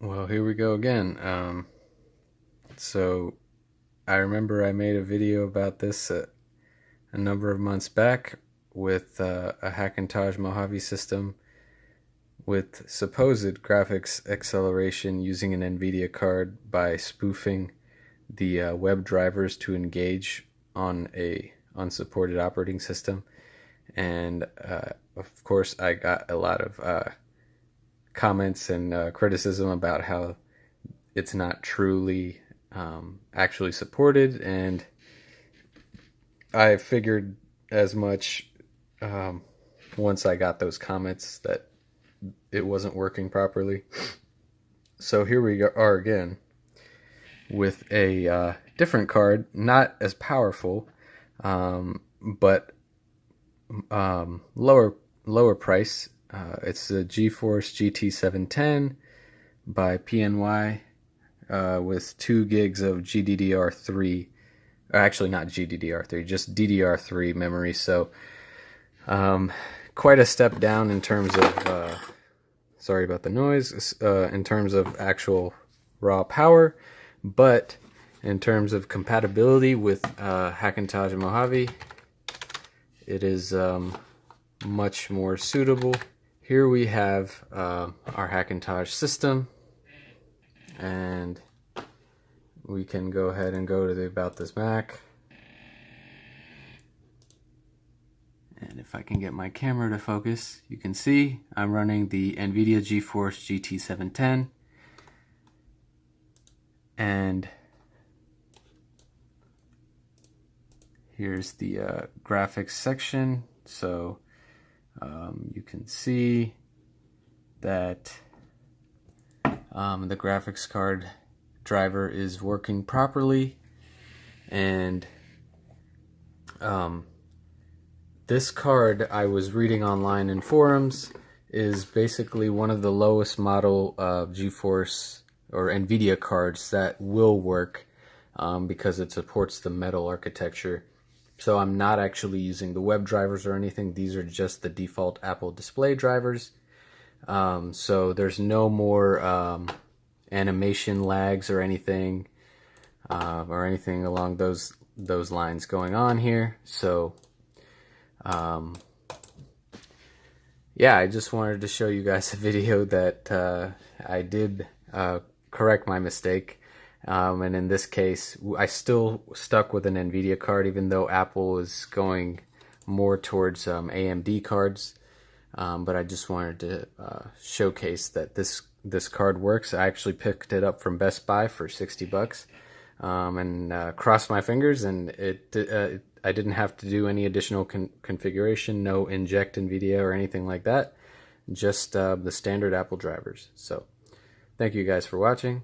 Well, here we go again. So I remember I made a video about this a number of months back with a Hackintosh Mojave system with supposed graphics acceleration using an Nvidia card by spoofing the web drivers to engage on a unsupported operating system. And of course, I got a lot of comments and criticism about how it's not truly actually supported, and I figured as much once I got those comments that it wasn't working properly. So here we are again with a different card, not as powerful, but lower price. It's the GeForce GT 710 by PNY with 2 gigs of GDDR3. Actually, not GDDR3, just DDR3 memory. So, quite a step down in terms of, sorry about the noise, in terms of actual raw power, but in terms of compatibility with Hackintosh and Mojave, it is much more suitable. Here we have our Hackintosh system, and we can go ahead and go to the About This Mac. And if I can get my camera to focus, you can see I'm running the Nvidia GeForce GT 710. And here's the graphics section. So you can see that the graphics card driver is working properly, and this card, I was reading online in forums, is basically one of the lowest model GeForce or Nvidia cards that will work because it supports the metal architecture. So I'm not actually using the web drivers or anything. These are just the default Apple display drivers. So there's no more animation lags or anything along those lines going on here. So yeah, I just wanted to show you guys a video that I did correct my mistake. And in this case, I still stuck with an Nvidia card, even though Apple is going more towards AMD cards. But I just wanted to showcase that this card works. I actually picked it up from Best Buy for $60, and crossed my fingers, and I didn't have to do any additional configuration, no inject Nvidia or anything like that, just the standard Apple drivers. So thank you guys for watching.